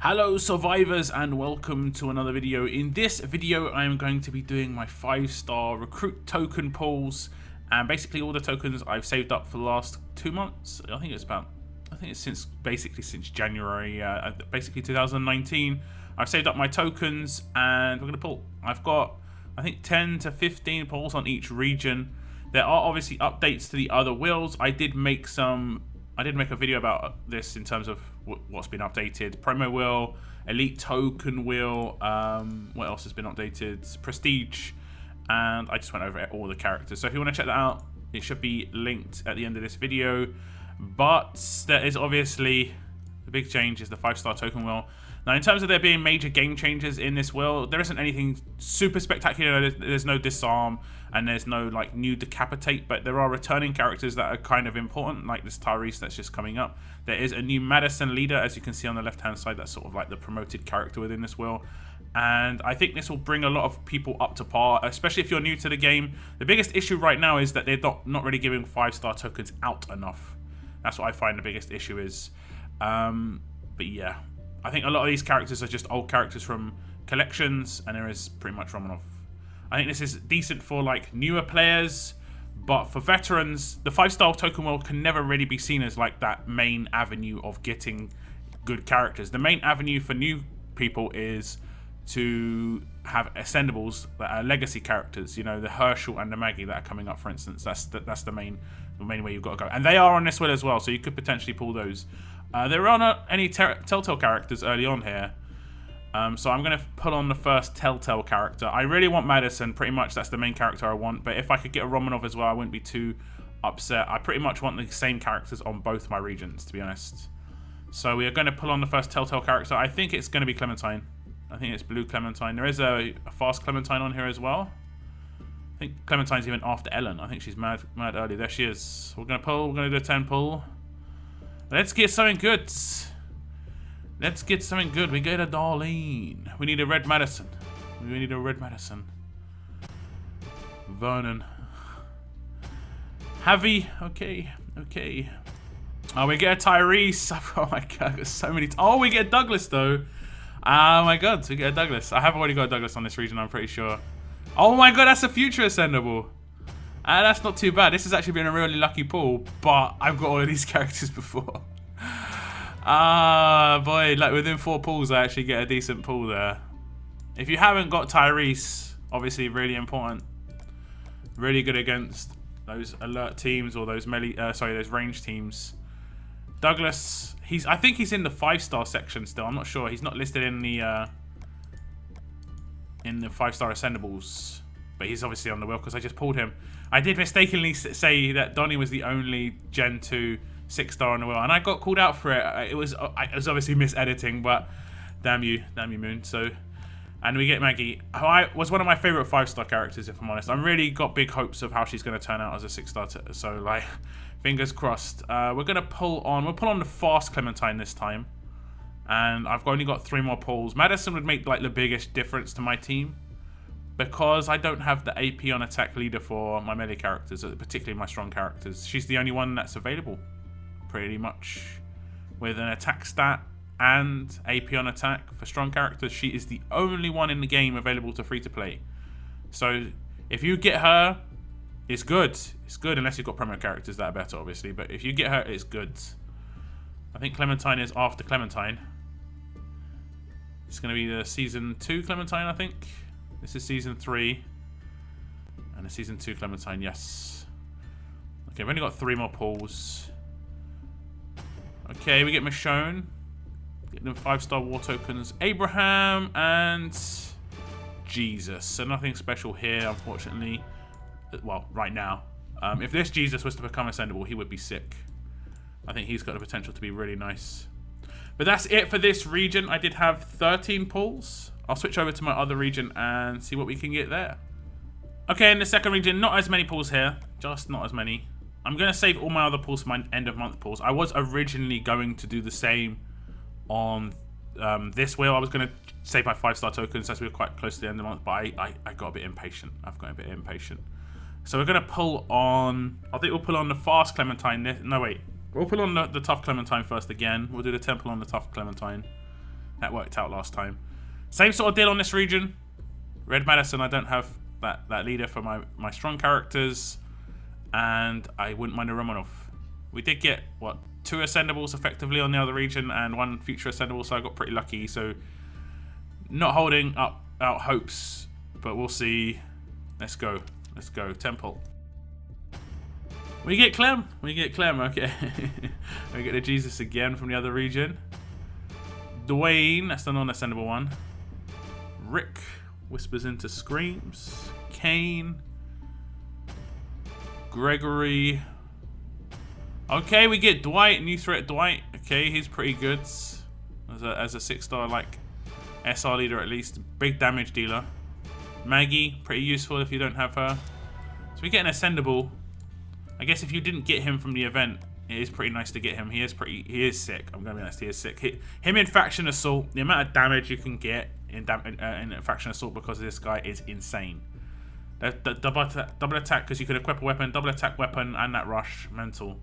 Hello survivors and welcome to another video. In this video I am going to be doing my 5-star recruit token pulls and basically all the tokens I've saved up for the last 2 months. I think it's since January, basically 2019. I've saved up my tokens and we're going to pull. I've got I think 10 to 15 pulls on each region. There are obviously updates to the other wheels. I did make a video about this in terms of what's been updated. Promo wheel, elite token wheel, what else has been updated? Prestige, and I just went over all the characters. So if you want to check that out, it should be linked at the end of this video. But there is obviously the big change is the 5-star token wheel. Now in terms of there being major game changes in this wheel, there isn't anything super spectacular. There's no disarm and there's no like new decapitate, but there are returning characters that are kind of important, like this Tyrese that's just coming up. There is a new Madison leader, as you can see on the left hand side. That's sort of like the promoted character within this wheel, and I think this will bring a lot of people up to par, especially if you're new to the game. The biggest issue right now is that they're not really giving 5-star tokens out enough. That's what I find the biggest issue is. But yeah, I think a lot of these characters are just old characters from collections, and there is pretty much Romanov. I think this is decent for like newer players, but for veterans, the 5-star token wheel can never really be seen as like that main avenue of getting good characters. The main avenue for new people is to have ascendables that are legacy characters. You know, the Herschel and the Maggie that are coming up, for instance. That's the main way you've got to go, and they are on this wheel as well, so you could potentially pull those. There are not any Telltale characters early on here. So I'm going to put on the first Telltale character. I really want Madison, pretty much that's the main character I want. But if I could get a Romanov as well, I wouldn't be too upset. I pretty much want the same characters on both my regions, to be honest. So we are going to pull on the first Telltale character. I think it's going to be Clementine. I think it's Blue Clementine. There is a fast Clementine on here as well. I think Clementine's even after Ellen. I think she's mad early. There she is. We're going to pull. We're going to do a 10 pull. Let's get something good. Let's get something good. We get a Darlene. We need a red Madison. We need a red Madison. Vernon. Javi. Okay. Oh, we get a Tyrese. Oh my god, there's so many. Oh, we get Douglas though. Oh my god, we get a Douglas. I have already got a Douglas on this region, I'm pretty sure. Oh my god, that's a future ascendable. That's not too bad. This has actually been a really lucky pull, but I've got all of these characters before. Boy, like within 4 pulls I actually get a decent pull there. If you haven't got Tyrese, obviously really important. Really good against those alert teams or those those range teams. Douglas, I think he's in the 5-star section still. I'm not sure. He's not listed in the 5-star ascendables, but he's obviously on the wheel because I just pulled him. I did mistakenly say that Donnie was the only Gen 2 6-star on the wheel, and I got called out for it. It was obviously misediting, but damn you, Moon. So, and we get Maggie, who was one of my favorite 5-star characters, if I'm honest. I'm really got big hopes of how she's going to turn out as a 6-star. So, like, fingers crossed. We're gonna pull on. We'll pull on the fast Clementine this time, and I've only got 3 more pulls. Madison would make like the biggest difference to my team, because I don't have the AP on attack leader for my melee characters, particularly my strong characters. She's the only one that's available, pretty much, with an attack stat and AP on attack for strong characters. She is the only one in the game available to free to play. So if you get her, it's good. It's good unless you've got promo characters that are better, obviously. But if you get her, it's good. I think Clementine is after Clementine. It's going to be the season 2 Clementine, I think. This is season 3. And the season 2 Clementine, yes. Okay, we've only got 3 more pulls. Okay, we get Michonne. Get them 5-star war tokens. Abraham and Jesus. So nothing special here, unfortunately. Well, right now. If this Jesus was to become ascendable, he would be sick. I think he's got the potential to be really nice. But that's it for this region. I did have 13 pulls. I'll switch over to my other region and see what we can get there. Okay, in the second region, not as many pulls here. Just not as many. I'm going to save all my other pulls for my end of month pulls. I was originally going to do the same on this wheel. I was going to save my 5-star tokens as we were quite close to the end of the month, but I got a bit impatient. I've got a bit impatient. So we're going to pull on, I think we'll pull on the fast Clementine. No, wait. We'll pull on the tough Clementine first again. We'll do the temple on the tough Clementine. That worked out last time. Same sort of deal on this region. Red Madison, I don't have that leader for my strong characters. And I wouldn't mind a Romanov. We did get, what, 2 ascendables effectively on the other region and 1 future ascendable, so I got pretty lucky. So not holding out hopes, but we'll see. Let's go. Let's go. Temple. We get Clem. We get Clem, okay. We get the Jesus again from the other region. Dwayne, that's the non-ascendable one. Rick whispers into screams. Kane. Gregory. Okay, we get Dwight, new threat Dwight. Okay, he's pretty good as a 6-star like SR leader at least. Big damage dealer. Maggie, pretty useful if you don't have her. So we get an ascendable. I guess if you didn't get him from the event, it is pretty nice to get him. He is sick. I'm gonna be honest, he is sick. Him in faction assault, the amount of damage you can get in faction assault because of this guy is insane. The double attack because you could equip a weapon, double attack weapon, and that rush mental.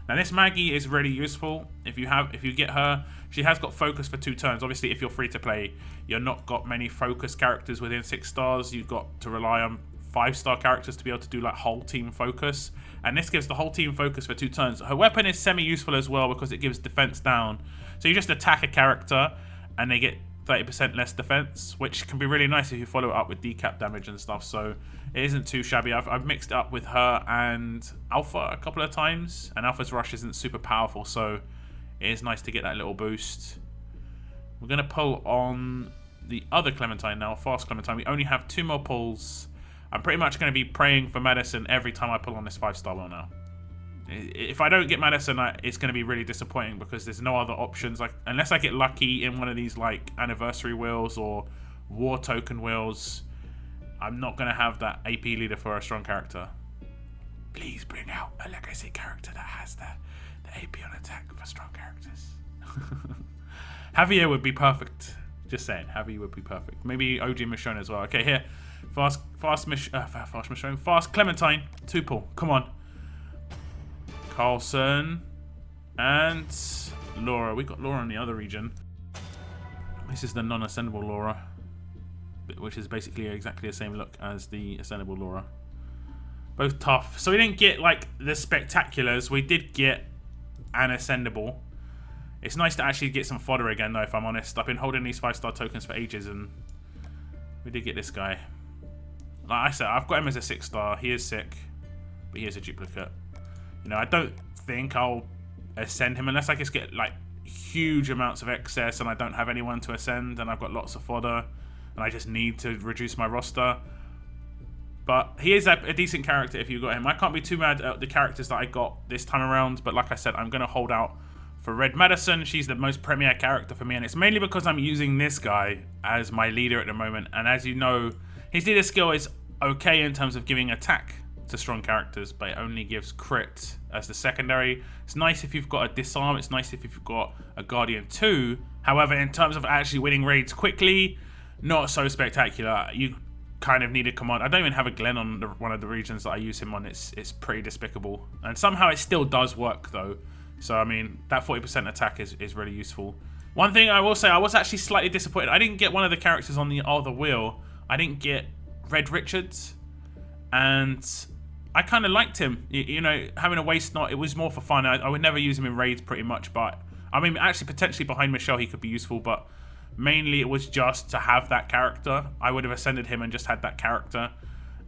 Now this Maggie is really useful if you get her. She has got focus for 2 turns. Obviously, if you're free to play, you're not got many focus characters within 6 stars. You've got to rely on 5-star characters to be able to do like whole team focus, and this gives the whole team focus for 2 turns. Her weapon is semi-useful as well because it gives defense down. So you just attack a character, and they get 30% less defense, which can be really nice if you follow it up with decap damage and stuff. So it isn't too shabby. I've mixed it up with her and Alpha a couple of times, and Alpha's rush isn't super powerful, so it is nice to get that little boost. We're going to pull on the other Clementine now, Fast Clementine. We only have 2 more pulls. I'm pretty much going to be praying for Madison every time I pull on this 5-star wheel now. If I don't get Madison, it's going to be really disappointing because there's no other options. Like, unless I get lucky in one of these like anniversary wheels or war token wheels, I'm not going to have that AP leader for a strong character. Please bring out a legacy character that has the AP on attack for strong characters. Javier would be perfect. Just saying, Javier would be perfect. Maybe OG Michonne as well. Okay, here. Fast Clementine. 2 pull. Come on. Carlson. And Laura. We got Laura in the other region. This is the non-ascendable Laura, which is basically exactly the same look as the ascendable Laura. Both tough. So we didn't get like the spectaculars. We did get an ascendable. It's nice to actually get some fodder again though, if I'm honest. I've been holding these 5-star tokens for ages and we did get this guy. Like I said, I've got him as a 6-star. He is sick, but he is a duplicate. You know, I don't think I'll ascend him unless I just get like huge amounts of excess and I don't have anyone to ascend and I've got lots of fodder and I just need to reduce my roster. But he is a decent character if you got him. I can't be too mad at the characters that I got this time around, but like I said, I'm going to hold out for Red Madison. She's the most premier character for me, and it's mainly because I'm using this guy as my leader at the moment. And as you know, his leader skill is okay in terms of giving attack to strong characters, but it only gives crit as the secondary. It's nice if you've got a disarm. It's nice if you've got a Guardian 2. However, in terms of actually winning raids quickly, not so spectacular. You kind of need a command. I don't even have a Glen on one of the regions that I use him on. It's pretty despicable. And somehow it still does work though. So, I mean, that 40% attack is really useful. One thing I will say, I was actually slightly disappointed. I didn't get one of the characters on the other wheel. I didn't get Red Richards. And I kind of liked him. You know, having a waste knot, it was more for fun. I would never use him in raids pretty much. But, I mean, actually, potentially behind Michelle, he could be useful. But mainly it was just to have that character. I would have ascended him and just had that character.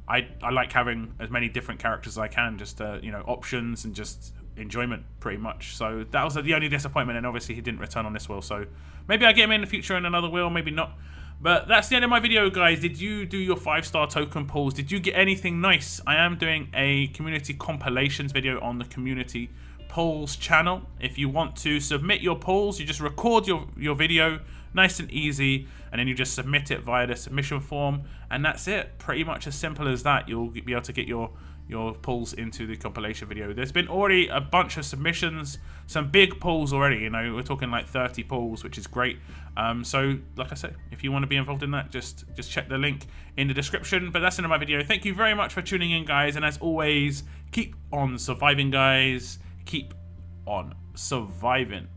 I like having as many different characters as I can. Just, you know, options and just enjoyment pretty much. So that was the only disappointment, and obviously he didn't return on this wheel, so maybe I get him in the future in another wheel, maybe not. But that's the end of my video, guys. Did you do your 5-star token pulls? Did you get anything nice? I am doing a community compilations video on the community polls channel. If you want to submit your polls, you just record your video, nice and easy, and then you just submit it via the submission form, and that's it. Pretty much as simple as that. You'll be able to get your pulls into the compilation video. There's been already a bunch of submissions, some big pulls already, you know, we're talking like 30 pulls, which is great. So like I said, if you want to be involved in that, just check the link in the description. But that's the end of my video. Thank you very much for tuning in, guys, and as always, keep on surviving, guys. Keep on surviving.